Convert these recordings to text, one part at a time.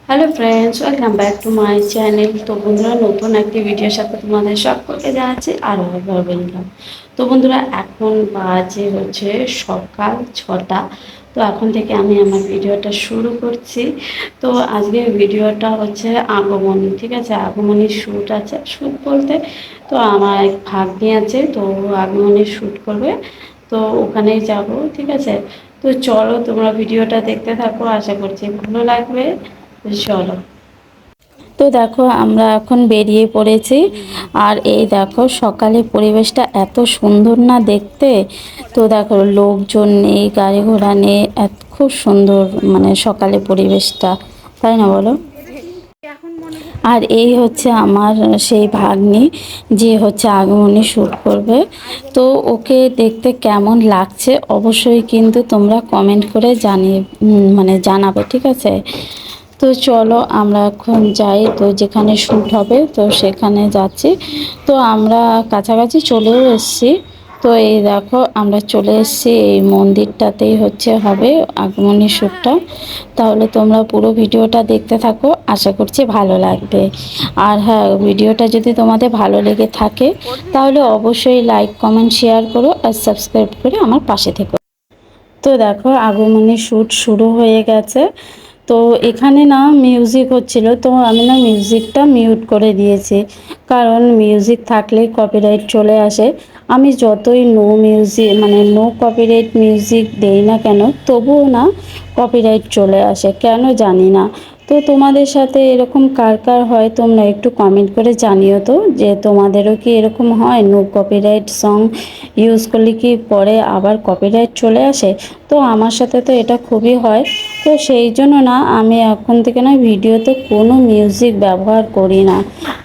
Hello friends, welcome back to my channel. তো বন্ধুরা, নতুন একটি ভিডিওর সাথে তোমাদের সকলকে জানাচ্ছি আরও একবার ওয়েলকাম। তো বন্ধুরা, এখন বাজে হচ্ছে সকাল 6টা। তো এখন থেকে আমি আমার ভিডিওটা শুরু করছি। তো আজকের ভিডিওটা হচ্ছে আগমনী, ঠিক আছে? আগমনীর শ্যুট আছে। শ্যুট বলতে তো আমার এক ভাগ্নি আছে, তো আগমনীর শ্যুট করবে, তো ওখানেই যাব, ঠিক আছে? তো চলো, তোমরা ভিডিওটা দেখতে থাকো, আশা করছি ভালো লাগবে। চলো। তো দেখো, আমরা এখন বেরিয়ে পড়েছি। আর এই দেখো, সকালে পরিবেশটা এত সুন্দর না দেখতে। তো দেখো, লোকজন নেই, গাড়ি ঘোড়া নেই, খুব সুন্দর মানে সকালে পরিবেশটা, তাই না বলো? আর এই হচ্ছে আমার সেই ভাগ্নি, যে হচ্ছে আগমনী শ্যুট করবে। তো ওকে দেখতে কেমন লাগছে অবশ্যই কিন্তু তোমরা কমেন্ট করে জানিয়ে মানে জানাবে, ঠিক আছে? তো চলো, আমরা এখন যাই, তো যেখানে শ্যুট হবে তো সেখানে যাচ্ছি। তো আমরা কাছাকাছি চলেও এসেছি। তো এই দেখো, আমরা চলে এসেছি, এই মন্দিরটাতেই হচ্ছে হবে আগমনী শ্যুটটা। তাহলে তোমরা পুরো ভিডিওটা দেখতে থাকো, আশা করছি ভালো লাগবে। আর হ্যাঁ, ভিডিওটা যদি তোমাদের ভালো লেগে থাকে তাহলে অবশ্যই লাইক, কমেন্ট, শেয়ার করো আর সাবস্ক্রাইব করে আমার পাশে থেকো। তো দেখো, আগমনী শ্যুট শুরু হয়ে গেছে। তো এখানে না মিউজিক হচ্ছিল, তো আমি না মিউজিকটা মিউট করে দিয়েছি, কারণ মিউজিক থাকলে কপিরাইট চলে আসে। আমি যতই নো মিউজিক মানে নো কপিরাইট মিউজিক দেই না কেন, তবুও না কপিরাইট চলে আসে, কেন জানি না। তো তোমাদের সাথে এরকম কার কার হয় তোমরা একটু কমেন্ট করে জানিও তো, যে তোমাদেরও কি এরকম হয়, নো কপিরাইট সং ইউজ করলে কি পরে আবার কপিরাইট চলে আসে? তো আমার সাথে তো এটা খুবই হয়। তো সেই জন্য না আমি এখন থেকে না ভিডিওতে কোনো মিউজিক ব্যবহার করি না,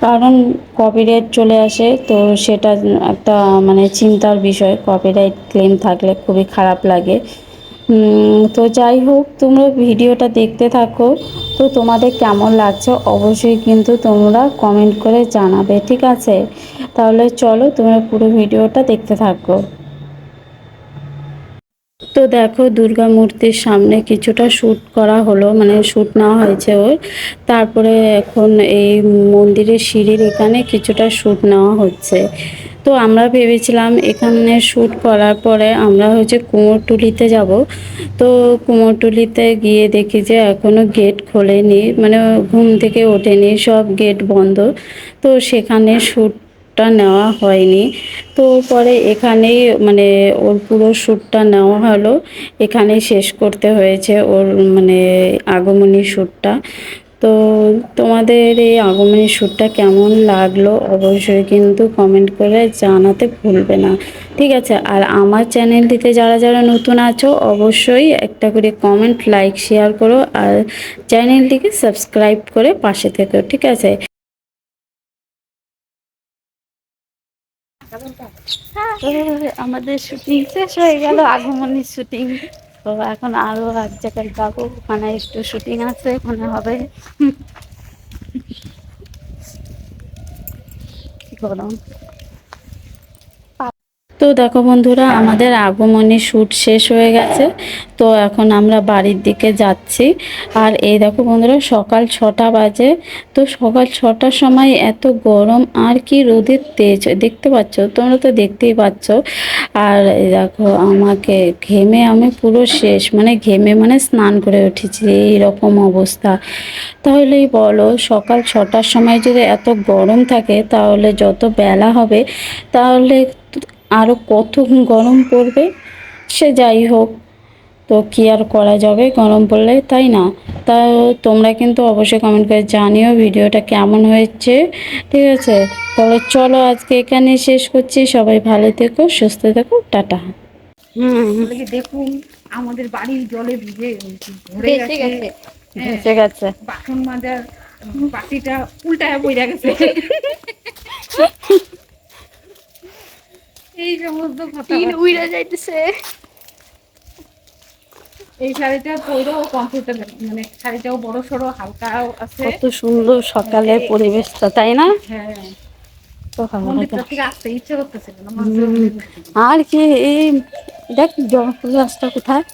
কারণ কপিরাইট চলে আসে। তো সেটা একটা মানে চিন্তার বিষয়, কপিরাইট ক্লেম থাকলে খুবই খারাপ লাগে। তো যাই হোক, তোমরা ভিডিওটা দেখতে থাকো। তো তোমাদের কেমন লাগছে অবশ্যই কিন্তু তোমরা কমেন্ট করে জানাবে, ঠিক আছে? তাহলে চলো, তোমরা পুরো ভিডিওটা দেখতে থাকো। তো দেখো, দুর্গা মূর্তির সামনে কিছুটা শ্যুট করা হলো, মানে শ্যুট নেওয়া হয়েছে ওর। তারপরে এখন এই মন্দিরের সিঁড়ির এখানে কিছুটা শ্যুট নেওয়া হচ্ছে। তো আমরা ভেবেছিলাম এখানে শ্যুট করার পরে আমরা হচ্ছে কুমোরটুলিতে যাব। তো কুমোরটুলিতে গিয়ে দেখি যে এখনও গেট খোলেনি, মানে ঘুম থেকে ওঠেনি, সব গেট বন্ধ। তো সেখানে শ্যুটটা নেওয়া হয়নি। তো পরে এখানেই মানে ওর পুরো শ্যুটটা নেওয়া হলো, এখানেই শেষ করতে হয়েছে ওর মানে আগমনী শ্যুটটা। তো তোমাদের এই আগমনী শ্যুটটা কেমন লাগলো অবশ্যই কিন্তু কমেন্ট করে জানাতে ভুলবে না, ঠিক আছে? আর আমার চ্যানেলটিতে যারা যারা নতুন আছো অবশ্যই একটা করে কমেন্ট, লাইক, শেয়ার করো আর চ্যানেলটিকে সাবস্ক্রাইব করে পাশে থেকো, ঠিক আছে? তো আমাদের শুটিং শেষ হয়ে গেল, আগমনীর শুটিং। তো এখন আরো এক জায়গায় যাবো, ওখানে একটু শুটিং আছে, ওখানে হবে। কি গরম! তো দেখো বন্ধুরা, আমাদের আগমনী শ্যুট শেষ হয়ে গেছে। তো এখন আমরা বাড়ির দিকে যাচ্ছি। আর এই দেখো বন্ধুরা, সকাল 6টা বাজে। তো সকাল 6টার সময় এত গরম, আর কি রোদের তেজ দেখতে পাচ্ছ, তোমরা তো দেখতেই পাচ্ছ। আর এই দেখো, আমাকে ঘেমে আমি পুরো শেষ, মানে ঘেমে মানে স্নান করে উঠেছি, এইরকম অবস্থা। তাহলেই বলো, সকাল 6টার সময় যদি এত গরম থাকে তাহলে যত বেলা হবে তাহলে আরও কত গরম পড়বে। সে যাই হোক, তো কী আর করা যাবে গরম পড়লে, তাই না? তা তোমরা কিন্তু অবশ্যই কমেন্ট করে জানিও ভিডিওটা কেমন হয়েছে, ঠিক আছে? তাহলে চলো, আজকে এখানে শেষ করছি। সবাই ভালো থেকো, সুস্থ থেকো, টাটা। দেখুন, আমাদের বাড়ির জলে ভিজে ভরে ভেসে গেছে। গেছে, হ্যাঁ, ভেসে গেছে। বাসন মাজার বাটিটা উল্টায় পড়ে গেছে। এই সমস্ত কথা উইরা যাইতেছে। এই শাড়িটা পরেও কমফোর্টেবল, মানে শাড়িটাও বড় সড়ো, হালকাও আছে। কত সুন্দর সকালের পরিবেশটা, তাই না? হ্যাঁ, তো ভালো লাগে। মন্দিরটা থেকে আসতে ইচ্ছে করতেছিল না। আর কি, এই দেখ জবা ফুল গাছটা কোথায়।